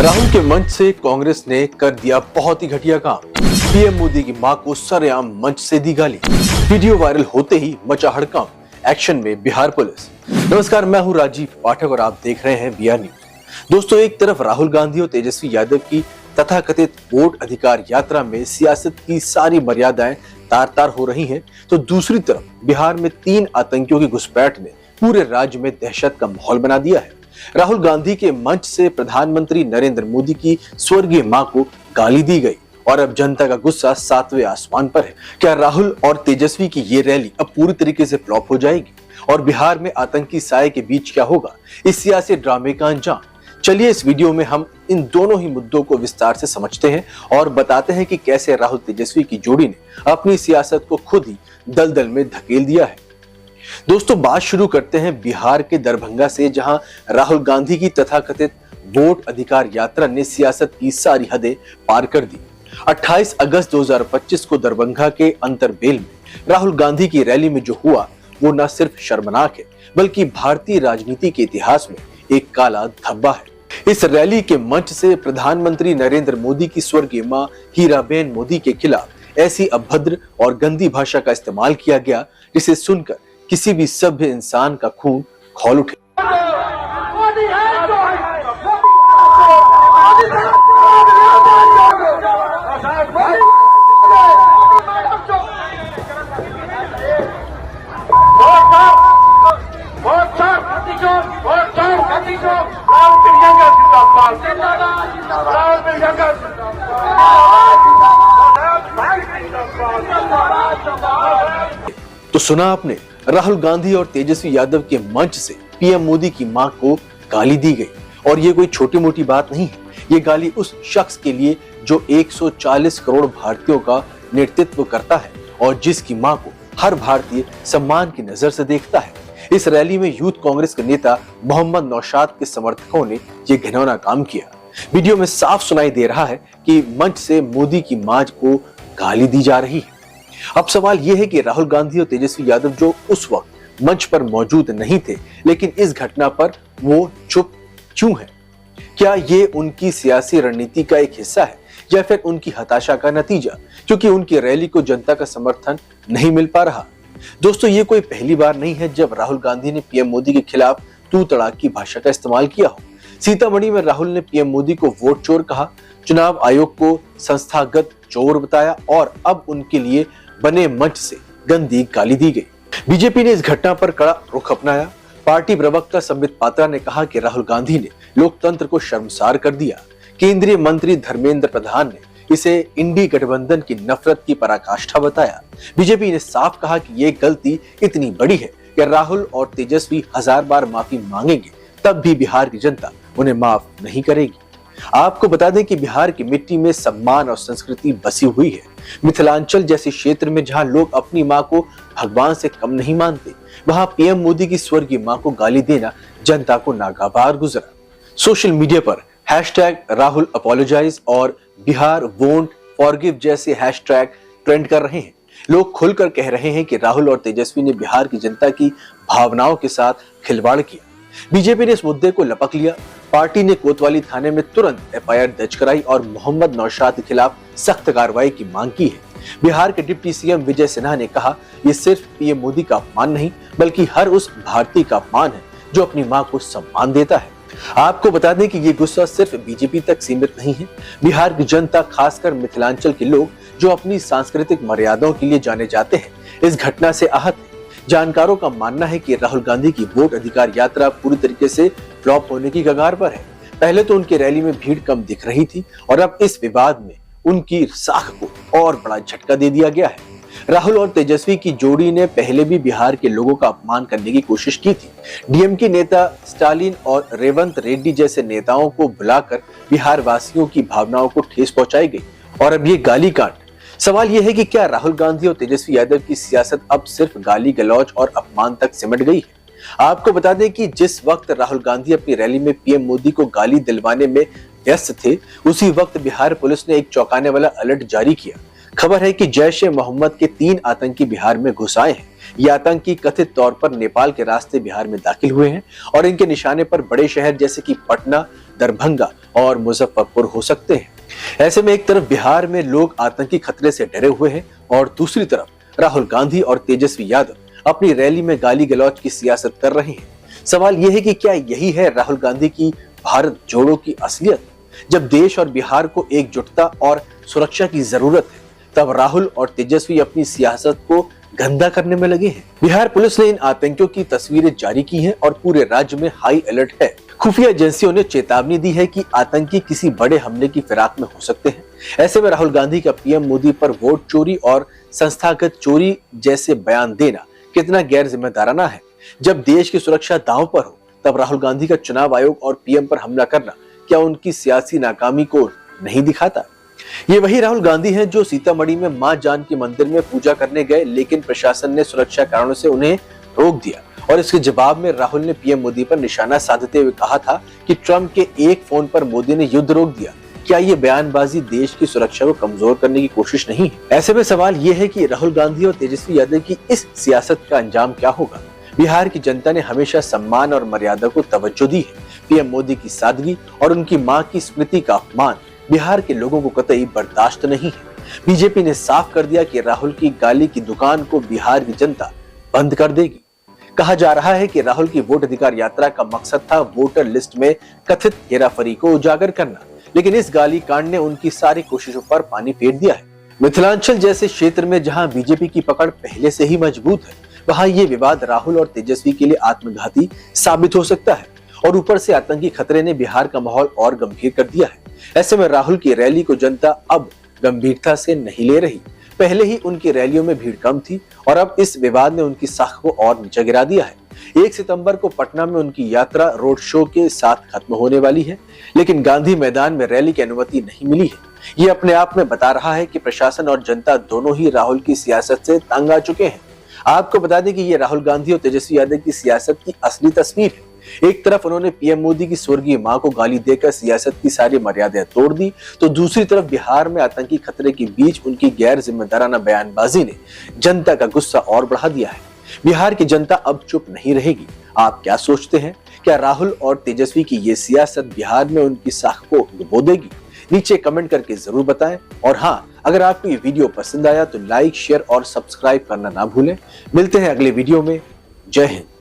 राहुल के मंच से कांग्रेस ने कर दिया बहुत ही घटिया काम। पीएम मोदी की मां को सरेआम मंच से दी गाली। वीडियो वायरल होते ही मचा हड़कंप। एक्शन में बिहार पुलिस। नमस्कार, मैं हूं राजीव पाठक और आप देख रहे हैं बिहार न्यूज। दोस्तों, एक तरफ राहुल गांधी और तेजस्वी यादव की तथाकथित वोट अधिकार यात्रा में सियासत की सारी मर्यादाएं तार तार हो रही हैं, तो दूसरी तरफ बिहार में 3 आतंकियों की घुसपैठ ने पूरे राज्य में दहशत का माहौल बना दिया है। राहुल गांधी के मंच से प्रधानमंत्री नरेंद्र मोदी की स्वर्गीय मां को गाली दी गई और अब जनता का गुस्सा 7वें आसमान पर है। क्या राहुल और तेजस्वी की ये रैली अब पूरी तरीके से फ्लॉप हो जाएगी और बिहार में आतंकी साए के बीच क्या होगा, इस सियासी ड्रामे का अंजाम? चलिए इस वीडियो में हम इन दोनों ही मुद्दों को विस्तार से समझते हैं और बताते हैं कि कैसे राहुल तेजस्वी की जोड़ी ने अपनी सियासत को खुद ही दलदल में धकेल दिया है। दोस्तों, बात शुरू करते हैं बिहार के दरभंगा से, जहां राहुल गांधी की तथाकथित वोट अधिकार यात्रा ने सियासत की सारी हदें पार कर दी। 28 अगस्त 2025 को दरभंगा के अंतरबेल में राहुल गांधी की रैली में जो हुआ वो न सिर्फ शर्मनाक है बल्कि भारतीय राजनीति के इतिहास में एक काला धब्बा है। इस रैली के मंच से प्रधानमंत्री नरेंद्र मोदी की स्वर्गीय मां हीराबेन मोदी के खिलाफ ऐसी अभद्र और गंदी भाषा का इस्तेमाल किया गया जिसे सुनकर किसी भी सभ्य इंसान का खून खौल उठे। तो सुना आपने, राहुल गांधी और तेजस्वी यादव के मंच से पीएम मोदी की मां को गाली दी गई और ये कोई छोटी मोटी बात नहीं है। ये गाली उस शख्स के लिए जो 140 करोड़ भारतीयों का नेतृत्व करता है और जिसकी मां को हर भारतीय सम्मान की नजर से देखता है। इस रैली में यूथ कांग्रेस के नेता मोहम्मद नौशाद के समर्थकों ने ये घिनौना काम किया। वीडियो में साफ सुनाई दे रहा है कि मंच से मोदी की मां को गाली दी जा रही है। अब सवाल यह है कि राहुल गांधी और तेजस्वी यादव जो उस वक्त मंच पर मौजूद नहीं थे, लेकिन इस घटना पर वो चुप क्यों हैं? क्या ये उनकी सियासी रणनीति का एक हिस्सा है या फिर उनकी हताशा का नतीजा, क्योंकि उनकी रैली को जनता का समर्थन नहीं मिल पा रहा? दोस्तों, ये कोई पहली बार नहीं है जब राहुल गांधी ने पीएम मोदी के खिलाफ तू तड़ाक की भाषा का इस्तेमाल किया हो। सीतामढ़ी में राहुल ने पीएम मोदी को वोट चोर कहा, चुनाव आयोग को संस्थागत चोर बताया और अब उनके लिए बने मंच से गंदी गाली दी गई। बीजेपी ने इस घटना पर कड़ा रुख अपनाया। पार्टी प्रवक्ता संबित पात्रा ने कहा कि राहुल गांधी ने लोकतंत्र को शर्मसार कर दिया। केंद्रीय मंत्री धर्मेंद्र प्रधान ने इसे इंडी गठबंधन की नफरत की पराकाष्ठा बताया। बीजेपी ने साफ कहा कि ये गलती इतनी बड़ी है कि राहुल और तेजस्वी 1000 बार माफी मांगेंगे तब भी बिहार की जनता उन्हें माफ नहीं करेगी। आपको बता दें कि बिहार की मिट्टी में सम्मान और संस्कृति बसी हुई है। मिथिलांचल जैसे क्षेत्र में जहां लोग अपनी मां को भगवान से कम नहीं मानते, वहां पीएम मोदी की स्वर्गीय मां को गाली देना जनता को नागवार गुजरा। सोशल मीडिया पर #राहुल अपॉलोजाइज और बिहार वोंट फॉरगिव जैसे हैशटैग ट्रेंड कर रहे हैं। लोग खुलकर कह रहे हैं कि राहुल और तेजस्वी ने बिहार की जनता की भावनाओं के साथ खिलवाड़ किया। बीजेपी ने इस मुद्दे को लपक लिया। पार्टी ने कोतवाली थाने में तुरंत एफआईआर दर्ज कराई और मोहम्मद नौशाद के खिलाफ सख्त कार्रवाई की मांग की है। बिहार के डिप्टी सीएम विजय सिन्हा ने कहा, ये सिर्फ पीएम मोदी का अपमान नहीं बल्कि हर उस भारतीय का अपमान है जो अपनी मां को सम्मान देता है। आपको बता दें कि ये गुस्सा सिर्फ बीजेपी तक सीमित नहीं है। बिहार की जनता, खासकर मिथिलांचल के लोग जो अपनी सांस्कृतिक मर्यादाओं के लिए जाने जाते हैं, इस घटना से आहत है। जानकारों का मानना है कि राहुल गांधी की वोट अधिकार यात्रा पूरी तरीके से फ्लॉप होने की कगार पर है। पहले तो उनकी रैली में भीड़ कम दिख रही थी और अब इस विवाद में उनकी साख को और बड़ा झटका दे दिया गया है। राहुल और तेजस्वी की जोड़ी ने पहले भी बिहार के लोगों का अपमान करने की कोशिश की थी। डीएमके नेता स्टालिन और रेवंत रेड्डी जैसे नेताओं को बुलाकर बिहार वासियों की भावनाओं को ठेस पहुंचाई गई और अब ये गाली कांड। सवाल यह है कि क्या राहुल गांधी और तेजस्वी यादव की सियासत अब सिर्फ गाली गलौज और अपमान तक सिमट गई है? आपको बता दें कि जिस वक्त राहुल गांधी अपनी रैली में पीएम मोदी को गाली दिलवाने में व्यस्त थे, उसी वक्त बिहार पुलिस ने एक चौंकाने वाला अलर्ट जारी किया। खबर है कि जैश-ए-मोहम्मद के 3 आतंकी बिहार में घुस आए हैं। ये आतंकी कथित तौर पर नेपाल के रास्ते बिहार में दाखिल हुए हैं और इनके निशाने पर बड़े शहर जैसे कि पटना, दरभंगा और मुजफ्फरपुर हो सकते हैं। ऐसे में एक तरफ बिहार में लोग आतंकी खतरे से डरे हुए हैं और दूसरी तरफ राहुल गांधी और तेजस्वी यादव अपनी रैली में गाली गलौज की सियासत कर रहे हैं। सवाल यह है कि क्या यही है राहुल गांधी की भारत जोड़ो की असलियत? जब देश और बिहार को एकजुटता और सुरक्षा की जरूरत है, तब राहुल और तेजस्वी अपनी सियासत को गंदा करने में लगे हैं। बिहार पुलिस ने इन आतंकियों की तस्वीरें जारी की हैं और पूरे राज्य में हाई अलर्ट है। खुफिया एजेंसियों ने चेतावनी दी है कि आतंकी किसी बड़े हमले की फिराक में हो सकते हैं। ऐसे में राहुल गांधी का पीएम मोदी पर वोट चोरी और संस्थागत चोरी जैसे बयान देना कितना गैर जिम्मेदाराना है। जब देश की सुरक्षा दांव पर हो, तब राहुल गांधी का चुनाव आयोग और पीएम पर हमला करना क्या उनकी सियासी नाकामी को नहीं दिखाता? ये वही राहुल गांधी हैं जो सीतामढ़ी में मां जानकी मंदिर में पूजा करने गए, लेकिन प्रशासन ने सुरक्षा कारणों से उन्हें रोक दिया और इसके जवाब में राहुल ने पीएम मोदी पर निशाना साधते हुए कहा था कि ट्रंप के एक फोन पर मोदी ने युद्ध रोक दिया। क्या ये बयानबाजी देश की सुरक्षा को कमजोर करने की कोशिश नहीं है? ऐसे में सवाल ये है कि राहुल गांधी और तेजस्वी यादव की इस सियासत का अंजाम क्या होगा? बिहार की जनता ने हमेशा सम्मान और मर्यादा को तवज्जो दी है। पीएम मोदी की सादगी और उनकी मां की स्मृति का अपमान बिहार के लोगों को कतई बर्दाश्त नहीं है। बीजेपी ने साफ कर दिया कि राहुल की गाली की दुकान को बिहार की जनता बंद कर देगी। कहा जा रहा है कि राहुल की वोट अधिकार यात्रा का मकसद था वोटर लिस्ट में कथित हेराफेरी को उजागर करना, लेकिन इस गाली कांड ने उनकी सारी कोशिशों पर पानी फेर दिया है। मिथिलांचल जैसे क्षेत्र में जहां बीजेपी की पकड़ पहले से ही मजबूत है, वहां ये विवाद राहुल और तेजस्वी के लिए आत्मघाती साबित हो सकता है और ऊपर से आतंकी खतरे ने बिहार का माहौल और गंभीर कर दिया है। ऐसे में राहुल की रैली को जनता अब गंभीरता से नहीं ले रही। पहले ही उनकी रैलियों में भीड़ कम थी और अब इस विवाद ने उनकी साख को और नीचे गिरा दिया है। 1 सितंबर को पटना में उनकी यात्रा रोड शो के साथ खत्म होने वाली है, लेकिन गांधी मैदान में रैली की अनुमति नहीं मिली है। ये अपने आप में बता रहा है कि प्रशासन और जनता दोनों ही राहुल की सियासत से तंग आ चुके हैं। आपको बता दें कि ये राहुल गांधी और तेजस्वी यादव की सियासत की असली तस्वीर है। एक तरफ उन्होंने पीएम मोदी की स्वर्गीय मां को गाली देकर सियासत की सारी मर्यादाएं तोड़ दी, तो दूसरी तरफ बिहार में आतंकी खतरे के बीच उनकी गैर जिम्मेदाराना बयानबाजी ने जनता का गुस्सा और बढ़ा दिया है। बिहार की जनता अब चुप नहीं रहेगी। आप क्या सोचते हैं? क्या राहुल और तेजस्वी की ये सियासत बिहार में उनकी साख को डुबो देगी? नीचे कमेंट करके जरूर बताएं। और हाँ, अगर आपको ये वीडियो पसंद आया तो लाइक, शेयर और सब्सक्राइब करना ना भूलें। मिलते हैं अगले वीडियो में। जय हिंद।